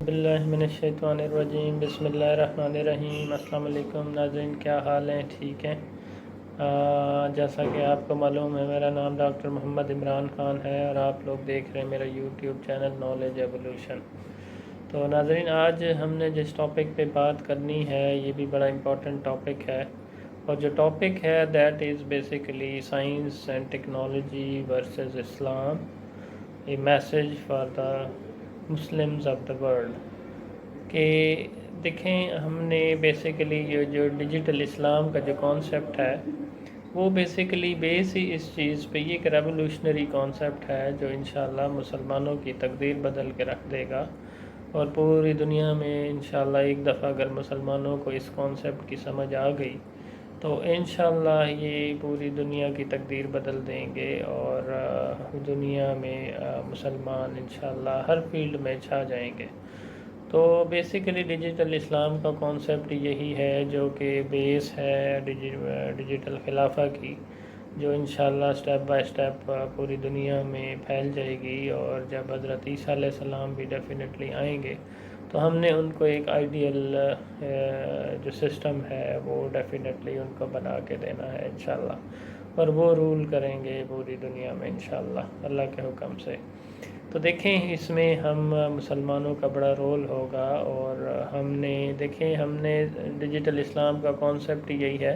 باللہ من الشیطان الرجیم بسم اللہ الرحمن الرحیم۔ السلام علیکم ناظرین، کیا حال ہیں؟ ٹھیک ہیں؟ جیسا کہ آپ کو معلوم ہے، میرا نام ڈاکٹر محمد عمران خان ہے اور آپ لوگ دیکھ رہے ہیں میرا یوٹیوب چینل نالج ایولیوشن۔ تو ناظرین، آج ہم نے جس ٹاپک پہ بات کرنی ہے یہ بھی بڑا امپورٹنٹ ٹاپک ہے، اور جو ٹاپک ہے that is basically science and technology versus Islam, a message for the Muslims of the world. کہ دیکھیں، ہم نے بیسیکلی یہ جو ڈیجیٹل اسلام کا جو کانسیپٹ ہے وہ بیسیکلی بیس ہی اس چیز پہ، یہ ایک ریولوشنری کانسیپٹ ہے جو انشاءاللہ مسلمانوں کی تقدیر بدل کے رکھ دے گا، اور پوری دنیا میں انشاءاللہ ایک دفعہ اگر مسلمانوں کو اس کانسیپٹ کی سمجھ آ گئی تو انشاءاللہ یہ پوری دنیا کی تقدیر بدل دیں گے، اور دنیا میں مسلمان انشاءاللہ ہر فیلڈ میں چھا جائیں گے۔ تو بیسیکلی ڈیجیٹل اسلام کا کانسیپٹ یہی ہے جو کہ بیس ہے ڈیجیٹل خلافہ کی، جو انشاءاللہ سٹیپ بائی سٹیپ پوری دنیا میں پھیل جائے گی، اور جب حضرت عیسیٰ علیہ السلام بھی ڈیفینیٹلی آئیں گے تو ہم نے ان کو ایک آئیڈیل جو سسٹم ہے وہ ڈیفینیٹلی ان کو بنا کے دینا ہے انشاءاللہ، اور وہ رول کریں گے پوری دنیا میں انشاءاللہ اللہ کے حکم سے۔ تو دیکھیں، اس میں ہم مسلمانوں کا بڑا رول ہوگا، اور ہم نے ڈیجیٹل اسلام کا کانسیپٹ یہی ہے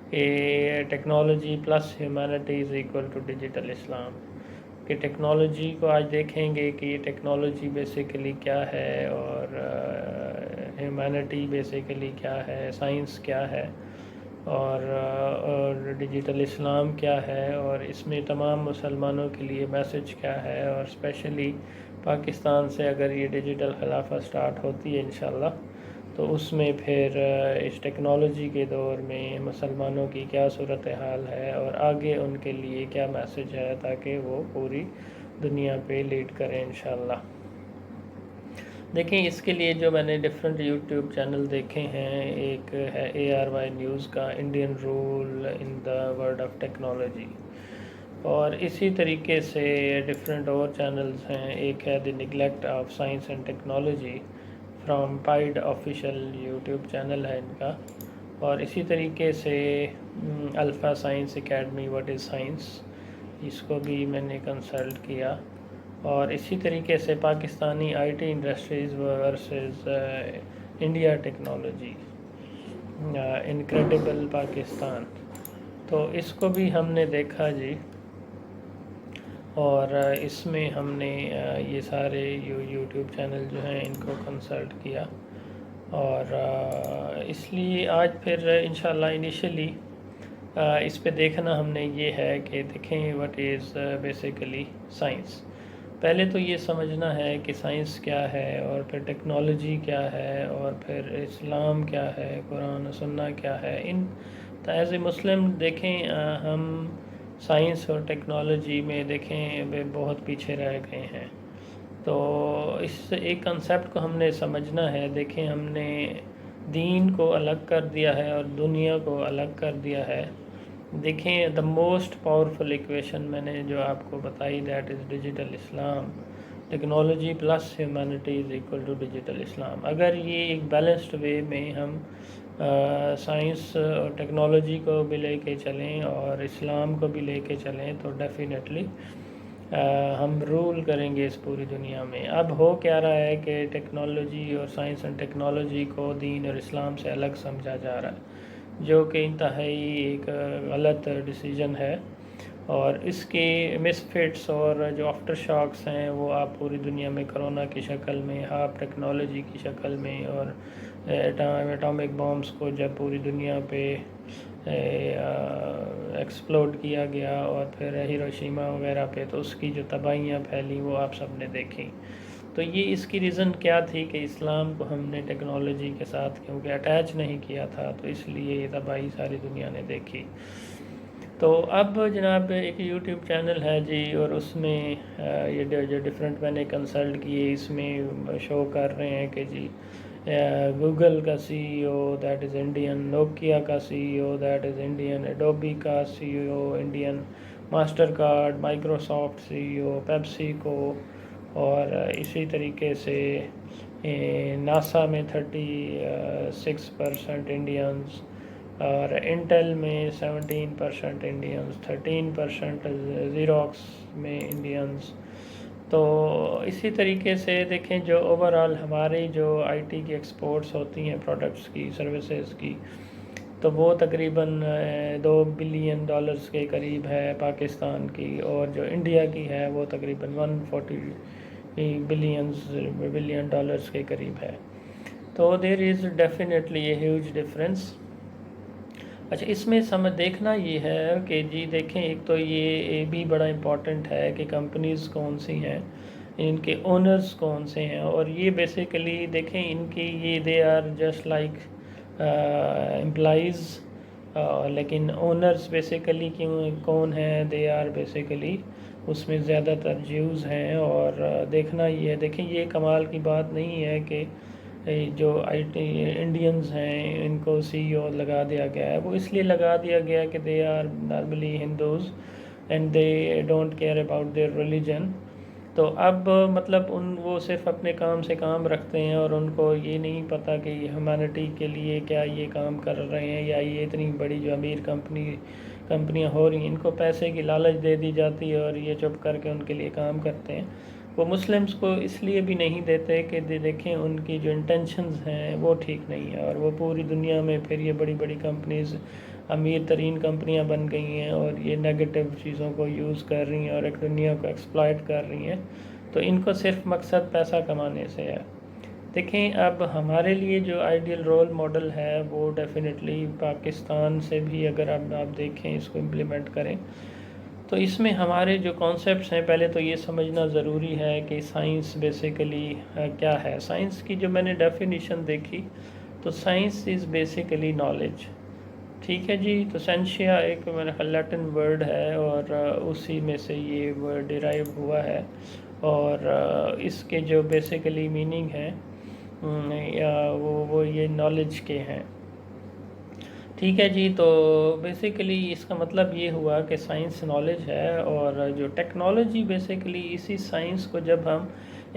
کہ technology plus humanity is equal to digital Islam, کہ ٹیکنالوجی کو آج دیکھیں گے کہ یہ ٹیکنالوجی بیسیکلی کیا ہے، اور ہیومینٹی بیسیکلی کیا ہے، سائنس کیا ہے، اور ڈیجیٹل اسلام کیا ہے، اور اس میں تمام مسلمانوں کے لیے میسج کیا ہے، اور اسپیشلی پاکستان سے اگر یہ ڈیجیٹل خلافہ سٹارٹ ہوتی ہے انشاءاللہ تو اس میں پھر اس ٹیکنالوجی کے دور میں مسلمانوں کی کیا صورتحال ہے، اور آگے ان کے لیے کیا میسج ہے تاکہ وہ پوری دنیا پہ لیڈ کریں انشاءاللہ۔ دیکھیں، اس کے لیے جو میں نے ڈیفرنٹ یوٹیوب چینل دیکھے ہیں، ایک ہے ARY نیوز کا Indian role in the world of technology, اور اسی طریقے سے ڈیفرنٹ اور چینلز ہیں، ایک ہے the neglect of science and technology from پائڈ آفیشیل یوٹیوب چینل ہے ان کا، اور اسی طریقے سے alpha science academy what is science, اس کو بھی میں نے کنسلٹ کیا، اور اسی طریقے سے Pakistani IT industries versus India technology, incredible Pakistan, تو اس کو بھی ہم نے دیکھا جی، اور اس میں ہم نے یہ سارے یوٹیوب چینل جو ہیں ان کو کنسلٹ کیا، اور اس لیے آج پھر انشاءاللہ انیشلی اس پہ دیکھنا ہم نے یہ ہے کہ دیکھیں وٹ از بیسیکلی سائنس۔ پہلے تو یہ سمجھنا ہے کہ سائنس کیا ہے، اور پھر ٹیکنالوجی کیا ہے، اور پھر اسلام کیا ہے، قرآن و سنہ کیا ہے۔ ایز اے مسلم دیکھیں، ہم سائنس اور ٹیکنالوجی میں دیکھیں بہت پیچھے رہ گئے ہیں، تو اس ایک کنسیپٹ کو ہم نے سمجھنا ہے۔ دیکھیں، ہم نے دین کو الگ کر دیا ہے اور دنیا کو الگ کر دیا ہے۔ دیکھیں، دا موسٹ پاورفل ایکویشن میں نے جو آپ کو بتائی that is digital Islam, technology plus humanity is equal to digital Islam. اگر یہ ایک بیلنسڈ وے میں ہم سائنس اور ٹیکنالوجی کو بھی لے کے چلیں اور اسلام کو بھی لے کے چلیں تو ڈیفینیٹلی ہم رول کریں گے اس پوری دنیا میں۔ اب ہو کیا رہا ہے کہ ٹیکنالوجی اور سائنس اینڈ ٹیکنالوجی کو دین اور اسلام سے الگ سمجھا جا رہا ہے، جو کہ انتہائی ایک غلط ڈیسیجن ہے، اور اس کی مس فٹس اور جو آفٹر شاکس ہیں وہ آپ پوری دنیا میں کرونا کی شکل میں، ہاف ٹیکنالوجی کی شکل میں، اور ایٹامک بامز کو جب پوری دنیا پہ ایکسپلوڈ کیا گیا، اور پھر ہیروشیما وغیرہ پہ، تو اس کی جو تباہیاں پھیلی وہ آپ سب نے دیکھی۔ تو یہ اس کی ریزن کیا تھی کہ اسلام کو ہم نے ٹیکنالوجی کے ساتھ کیونکہ اٹیچ نہیں کیا تھا، تو اس لیے یہ تباہی ساری دنیا نے دیکھی۔ تو اب جناب ایک یوٹیوب چینل ہے جی، اور اس میں یہ جو ڈیفرنٹ میں نے کنسلٹ کیے، اس میں شو کر رہے ہیں کہ جی گوگل کا CEO that is Indian, Nokia کا CEO that is Indian, Adobe کا CEO Indian, master card, Microsoft CEO، Pepsi کو، اور اسی طریقے سے ناسا میں 36% انڈینز، اور انٹل میں 17% انڈینز، 13% زیروکس میں انڈینز. تو اسی طریقے سے دیکھیں جو اوورآل ہماری جو آئی ٹی کی ایکسپورٹس ہوتی ہیں پروڈکٹس کی، سروسز کی، تو وہ تقریباً $2 بلین کے قریب ہے پاکستان کی، اور جو انڈیا کی ہے وہ تقریباً $140 بلین کے قریب ہے. تو there is definitely a huge difference. اچھا، اس میں دیکھنا یہ ہے کہ جی دیکھیں، ایک تو یہ بھی بڑا امپورٹنٹ ہے کہ کمپنیز کون سی ہیں، ان کے اونرز کون سے ہیں، اور یہ بیسیکلی دیکھیں ان کی یہ they are just like employees, لیکن اونرز بیسیکلی کون ہیں، دے آر بیسیکلی اس میں زیادہ تر جیوز ہیں. اور دیکھنا یہ ہے، دیکھیں یہ کمال کی بات نہیں ہے کہ جو آئی ٹی انڈینز ہیں ان کو سی او لگا دیا گیا ہے. وہ اس لیے لگا دیا گیا کہ they are normally Hindus and they don't care about their religion. تو اب مطلب وہ صرف اپنے کام سے کام رکھتے ہیں، اور ان کو یہ نہیں پتہ کہ ہیومینٹی کے لیے کیا یہ کام کر رہے ہیں، یا یہ اتنی بڑی جو امیر کمپنیاں ہو رہی ہیں ان کو پیسے کی لالچ دے دی جاتی ہے، اور یہ چپ کر کے ان کے لیے کام کرتے ہیں. وہ مسلمز کو اس لیے بھی نہیں دیتے کہ دیکھیں ان کی جو انٹینشنز ہیں وہ ٹھیک نہیں ہے، اور وہ پوری دنیا میں پھر یہ بڑی بڑی کمپنیز امیر ترین کمپنیاں بن گئی ہیں، اور یہ نیگیٹو چیزوں کو یوز کر رہی ہیں اور ایک دنیا کو ایکسپلائٹ کر رہی ہیں. تو ان کو صرف مقصد پیسہ کمانے سے ہے. دیکھیں اب ہمارے لیے جو آئیڈیل رول ماڈل ہے وہ ڈیفینیٹلی پاکستان سے بھی اگر آپ دیکھیں اس کو امپلیمنٹ کریں، تو اس میں ہمارے جو کانسیپٹس ہیں، پہلے تو یہ سمجھنا ضروری ہے کہ سائنس بیسیکلی کیا ہے. سائنس کی جو میں نے ڈیفینیشن دیکھی تو سائنس از بیسیکلی نالج. ٹھیک ہے جی. تو سینشیا ایک میرا لیٹن ورڈ ہے، اور اسی میں سے یہ ورڈ ڈیرائیو ہوا ہے، اور اس کے جو بیسیکلی میننگ ہیں وہ یہ نالج کے ہیں. ٹھیک ہے جی. تو بیسیکلی اس کا مطلب یہ ہوا کہ سائنس نالج ہے، اور جو ٹیکنالوجی بیسیکلی اسی سائنس کو جب ہم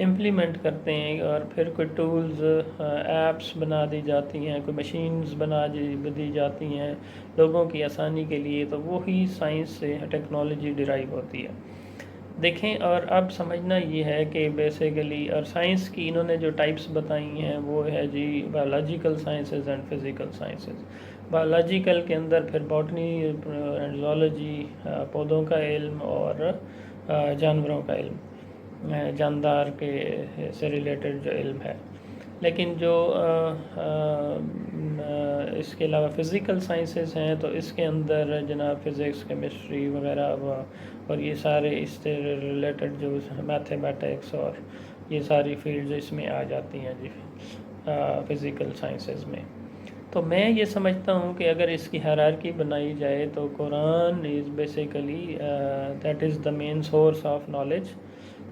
امپلیمنٹ کرتے ہیں، اور پھر کوئی ٹولز ایپس بنا دی جاتی ہیں، کوئی مشینز بنا دی جاتی ہیں لوگوں کی آسانی کے لیے، تو وہی سائنس سے ٹیکنالوجی ڈیرائیو ہوتی ہے. دیکھیں اور اب سمجھنا یہ ہے کہ بیسیکلی اور سائنس کی انہوں نے جو ٹائپس بتائی ہیں وہ ہے جی biological sciences and physical sciences. Biological کے اندر پھر باٹنی اینڈ زولوجی، پودوں کا علم اور جانوروں کا علم، جاندار کے سے ریلیٹڈ جو علم ہے. لیکن جو اس کے علاوہ فزیکل سائنسز ہیں تو اس کے اندر جناب فزکس، کیمسٹری وغیرہ اور یہ سارے اس سے ریلیٹڈ جو میتھمیٹکس اور یہ ساری فیلڈز اس میں آ جاتی ہیں جی فزیکل سائنسز میں. تو میں یہ سمجھتا ہوں کہ اگر اس کی ہیرارکی بنائی جائے تو Quran is basically that is the main source of knowledge.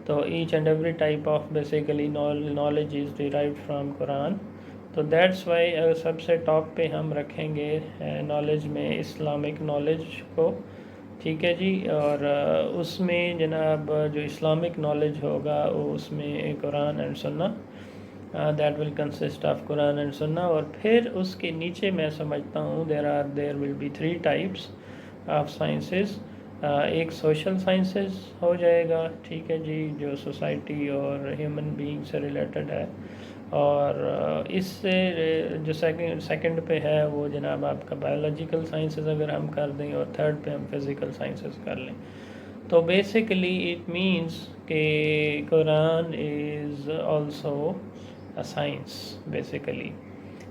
تو each and every type of basically knowledge is derived from Quran. تو دیٹس وائی سب سے ٹاپ پہ ہم رکھیں گے نالج میں اسلامک نالج کو. ٹھیک ہے جی. اور اس میں جناب جو اسلامک نالج ہوگا اس میں Quran and Sunnah, that will consist of Quran and Sunnah. اور پھر اس کے نیچے میں سمجھتا ہوں there will be 3 types of sciences. ایک سوشل سائنسز ہو جائے گا، ٹھیک ہے جی، جو سوسائٹی اور ہیومن بینگ سے ریلیٹڈ ہے. اور اس سے جو سیکنڈ پہ ہے وہ جناب آپ کا بایولوجیکل سائنسز اگر ہم کر دیں، اور تھرڈ پہ ہم فزیکل سائنسز کر لیں. تو بیسیکلی اٹ مینس کہ قرآن از آلسو سائنس بیسیکلی.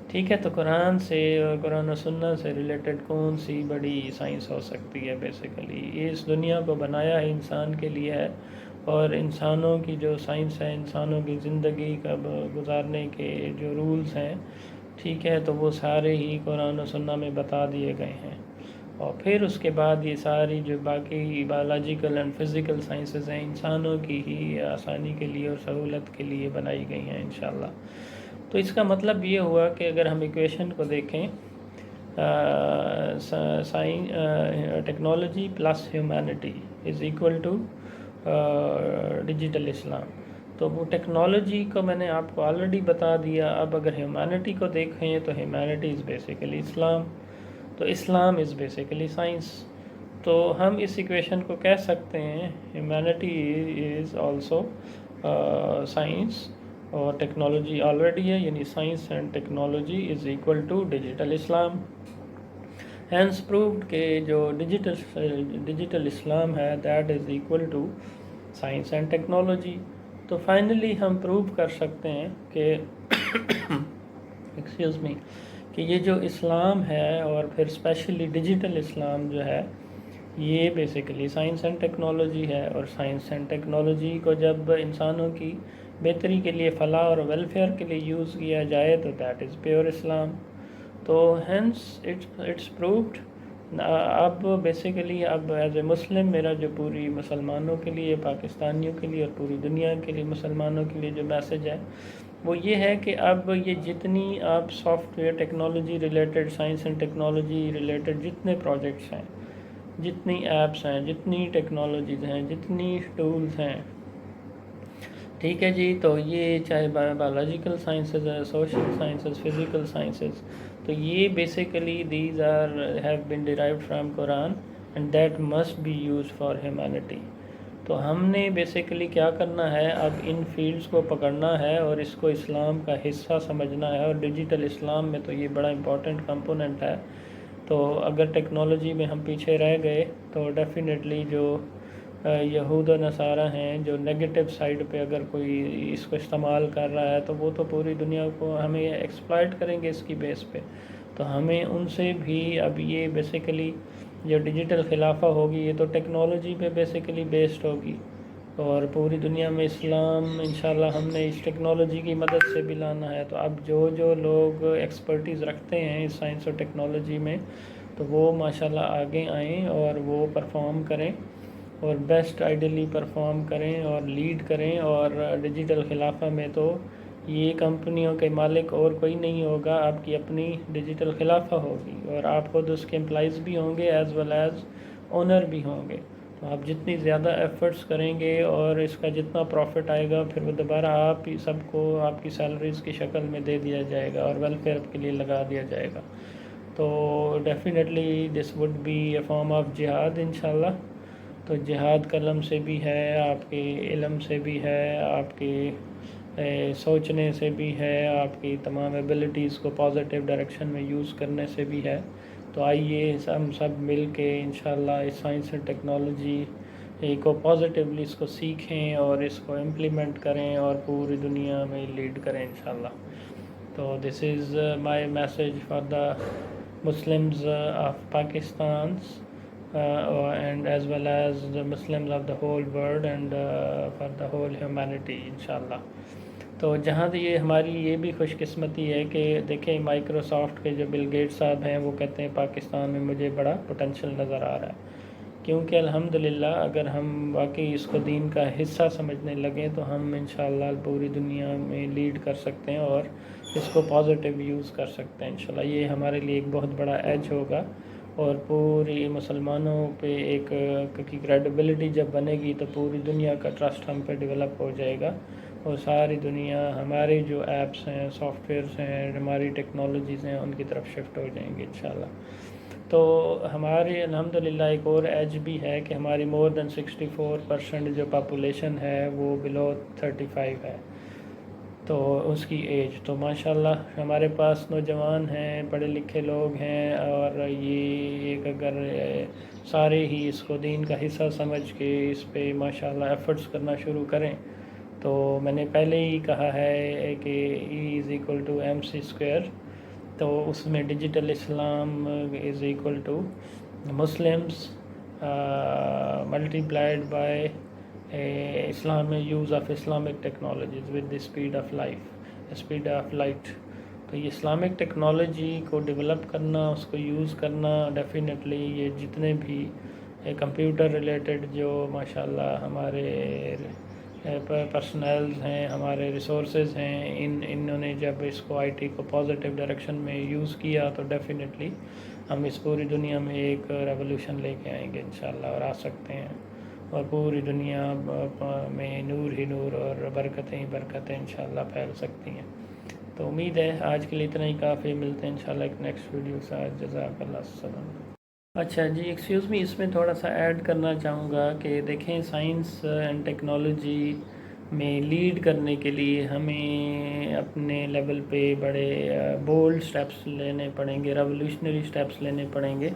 ٹھیک ہے. تو قرآن سے اور قرآن و سنہ سے ریلیٹڈ کون سی بڑی سائنس ہو سکتی ہے بیسیکلی. اس دنیا کو بنایا ہے انسان کے لیے ہے، اور انسانوں کی جو سائنس ہے، انسانوں کی زندگی کا گزارنے کے جو رولز ہیں، ٹھیک ہے، تو وہ سارے ہی قرآن و سنہ میں بتا دیے گئے ہیں. اور پھر اس کے بعد یہ ساری جو باقی بایولوجیکل اینڈ فزیکل سائنسز ہیں انسانوں کی ہی آسانی کے لیے اور سہولت کے لیے بنائی گئی ہیں انشاءاللہ. تو اس کا مطلب یہ ہوا کہ اگر ہم ایکویشن کو دیکھیں technology plus humanity is equal to digital Islam. تو تو وہ ٹیکنالوجی کو میں نے آپ کو آلریڈی بتا دیا. اب اگر ہیومینٹی کو دیکھیں تو ہیومینٹی از بیسیکلی اسلام, تو اسلام از بیسیکلی سائنس. تو ہم اس ایکویشن کو کہہ سکتے ہیں ہیومینٹی از آلسو سائنس, اور ٹیکنالوجی آلریڈی ہے, یعنی science and technology is equal to digital Islam. Hence proved کہ جو ڈیجیٹل اسلام ہے that is equal to science and technology. تو فائنلی ہم پروو کر سکتے ہیں کہ ایکسکیوز می کہ یہ جو اسلام ہے اور پھر اسپیشلی ڈیجیٹل اسلام جو ہے یہ بیسیکلی سائنس اینڈ ٹیکنالوجی ہے. اور سائنس اینڈ ٹیکنالوجی کو جب انسانوں کی بہتری کے لیے, فلاح اور ویلفیئر کے لیے یوز کیا جائے تو دیٹ از پیور اسلام. تو ہینس اٹس پرووڈ. اب بیسیکلی اب ایز اے مسلم میرا جو پوری مسلمانوں کے لیے, پاکستانیوں کے لیے اور پوری دنیا کے لیے مسلمانوں کے لیے جو میسج ہے وہ یہ ہے کہ اب یہ جتنی آپ soft where technology related, science and technology related جتنے پروجیکٹس ہیں, جتنی ایپس ہیں, جتنی ٹیکنالوجیز ہیں, جتنی ٹولز ہیں, ٹھیک ہے جی, تو یہ چاہے بایولوجیکل سائنسز ہے, سوشل سائنسز, فزیکل سائنسز, تو یہ basically these have been derived from Quran and that must be use for humanity. تو ہم نے بیسیکلی کیا کرنا ہے, اب ان فیلڈز کو پکڑنا ہے اور اس کو اسلام کا حصہ سمجھنا ہے. اور ڈیجیٹل اسلام میں تو یہ بڑا امپورٹنٹ کمپوننٹ ہے. تو اگر ٹیکنالوجی میں ہم پیچھے رہ گئے تو ڈیفینیٹلی جو یہود و نصارہ ہیں جو نیگیٹو سائیڈ پہ اگر کوئی اس کو استعمال کر رہا ہے تو وہ تو پوری دنیا کو ہمیں ایکسپلائٹ کریں گے اس کی بیس پہ. تو ہمیں ان سے بھی اب یہ بیسیکلی جو ڈیجیٹل خلافہ ہوگی یہ تو ٹیکنالوجی پہ بیسیکلی بیسڈ ہوگی, اور پوری دنیا میں اسلام انشاءاللہ ہم نے اس ٹیکنالوجی کی مدد سے بھی لانا ہے. تو اب جو لوگ ایکسپرٹیز رکھتے ہیں اس سائنس اور ٹیکنالوجی میں تو وہ ماشاءاللہ آگے آئیں اور وہ پرفارم کریں, اور بیسٹ آئیڈیلی پرفارم کریں اور لیڈ کریں. اور ڈیجیٹل خلافہ میں تو یہ کمپنیوں کے مالک اور کوئی نہیں ہوگا, آپ کی اپنی ڈیجیٹل خلافہ ہوگی, اور آپ خود اس کے امپلائیز بھی ہوں گے ایز ویل ایز اونر بھی ہوں گے. تو آپ جتنی زیادہ ایفرٹس کریں گے اور اس کا جتنا پروفٹ آئے گا پھر وہ دوبارہ آپ ہی سب کو آپ کی سیلریز کی شکل میں دے دیا جائے گا اور ویلفیئر کے لیے لگا دیا جائے گا. تو definitely this would be a form of جہاد انشاءاللہ. تو جہاد قلم سے بھی ہے, آپ کے علم سے بھی ہے, آپ کے سوچنے سے بھی ہے, آپ کی تمام ایبلٹیز کو پازیٹیو ڈائریکشن میں یوز کرنے سے بھی ہے. تو آئیے ہم سب مل کے انشاءاللہ اس سائنس اینڈ ٹیکنالوجی کو پازیٹیولی اس کو سیکھیں اور اس کو امپلیمنٹ کریں اور پوری دنیا میں لیڈ کریں انشاءاللہ. تو this is my message for the Muslims of Pakistan and as well as the Muslims of the whole world and for the whole humanity انشاءاللہ. تو جہاں یہ ہماری یہ بھی خوش قسمتی ہے کہ دیکھیں مائکروسافٹ کے جو بل گیٹ صاحب ہیں وہ کہتے ہیں پاکستان میں مجھے بڑا پوٹینشیل نظر آ رہا ہے, کیونکہ الحمدللہ اگر ہم واقعی اس کو دین کا حصہ سمجھنے لگیں تو ہم انشاءاللہ پوری دنیا میں لیڈ کر سکتے ہیں اور اس کو پازیٹیو یوز کر سکتے ہیں انشاءاللہ. یہ ہمارے لیے ایک بہت بڑا ایج ہوگا, اور پوری مسلمانوں پہ ایک کریڈیبلٹی جب بنے گی تو پوری دنیا کا ٹرسٹ ہم پہ ڈیولپ ہو جائے گا, اور ساری دنیا ہمارے جو ایپس ہیں, سافٹ ویئرس ہیں, ہماری ٹیکنالوجیز ہیں ان کی طرف شفٹ ہو جائیں گے انشاءاللہ. تو ہمارے الحمدللہ ایک اور ایج بھی ہے کہ ہماری مور دین 64% جو پاپولیشن ہے وہ بلو 35 ہے, تو اس کی ایج. تو ماشاءاللہ ہمارے پاس نوجوان ہیں, پڑھے لکھے لوگ ہیں, اور یہ ایک اگر سارے ہی اس کو دین کا حصہ سمجھ کے اس پہ ماشاءاللہ ایفرٹس کرنا شروع کریں. تو میں نے پہلے ہی کہا ہے کہ E=mc², تو اس میں digital Islam is=to Muslims multiplied by Islamic use of Islamic technologies with the speed of light. تو یہ اسلامک ٹیکنالوجی کو ڈیولپ کرنا, اس کو یوز کرنا, ڈیفینیٹلی یہ جتنے بھی کمپیوٹر ریلیٹڈ جو ماشاءاللہ ہمارے پرسنلز ہیں, ہمارے ریسورسز ہیں, انہوں نے جب اس کو IT کو پازیٹیو ڈائریکشن میں یوز کیا تو ڈیفینیٹلی ہم اس پوری دنیا میں ایک ریولوشن لے کے آئیں گے انشاءاللہ, اور آ سکتے ہیں. اور پوری دنیا میں نور ہی نور اور برکتیں ہی برکتیں انشاءاللہ پھیل سکتی ہیں۔ تو امید ہے آج کے لیے اتنا ہی کافی، ملتے ہیں انشاءاللہ ایک نیکسٹ ویڈیو کے ساتھ۔ جزاک اللہ السلام۔ اچھا جی ایکسکیوز می، اس میں تھوڑا سا ایڈ کرنا چاہوں گا کہ دیکھیں سائنس اینڈ ٹیکنالوجی میں لیڈ کرنے کے لیے ہمیں اپنے لیول پہ بڑے بولڈ سٹیپس لینے پڑیں گے، ریولوشنری سٹیپس لینے پڑیں گے،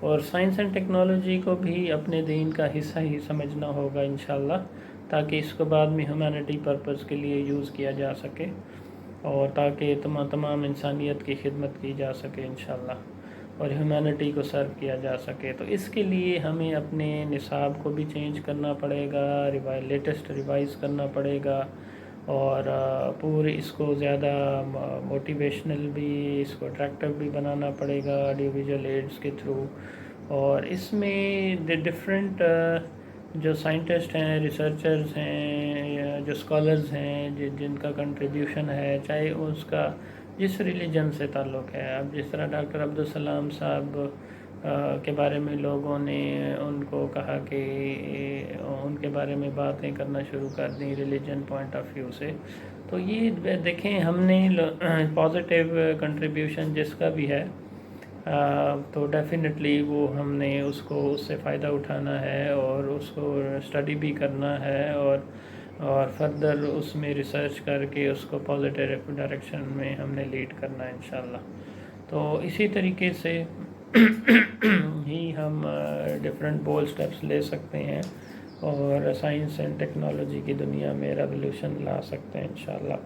اور سائنس اینڈ ٹیکنالوجی کو بھی اپنے دین کا حصہ ہی سمجھنا ہوگا انشاءاللہ، تاکہ اس کو بعد میں ہیومینٹی پرپز کے لیے یوز کیا جا سکے، اور تاکہ تمام انسانیت کی خدمت کی جا سکے انشاءاللہ، اور ہیومینٹی کو سرو کیا جا سکے۔ تو اس کے لیے ہمیں اپنے نصاب کو بھی چینج کرنا پڑے گا، لیٹسٹ ریوائز کرنا پڑے گا، اور پورے اس کو زیادہ موٹیویشنل بھی، اس کو اٹریکٹیو بھی بنانا پڑے گا آڈیو ویژول ایڈز کے تھرو۔ اور اس میں ڈفرینٹ جو سائنٹسٹ ہیں، ریسرچرز ہیں، یا جو اسکالرز ہیں، جن کا کنٹریبیوشن ہے، چاہے اس کا جس ریلیجن سے تعلق ہے، اب جس طرح ڈاکٹر عبدالسلام صاحب کے بارے میں لوگوں نے ان کو کہا کہ ان کے بارے میں باتیں کرنا شروع کر دیں ریلیجن پوائنٹ آف ویو سے، تو یہ دیکھیں ہم نے پازیٹیو کنٹریبیوشن جس کا بھی ہے تو ڈیفینیٹلی وہ ہم نے اس سے فائدہ اٹھانا ہے، اور اس کو اسٹڈی بھی کرنا ہے، اور فردر اس میں ریسرچ کر کے اس کو پازیٹیو ڈائریکشن میں ہم نے لیڈ کرنا ہے انشاءاللہ۔ تو اسی طریقے سے ہی ہم ڈفرینٹ بولڈ سٹیپس لے سکتے ہیں، اور سائنس اینڈ ٹیکنالوجی کی دنیا میں ریولوشن لا سکتے ہیں انشاءاللہ۔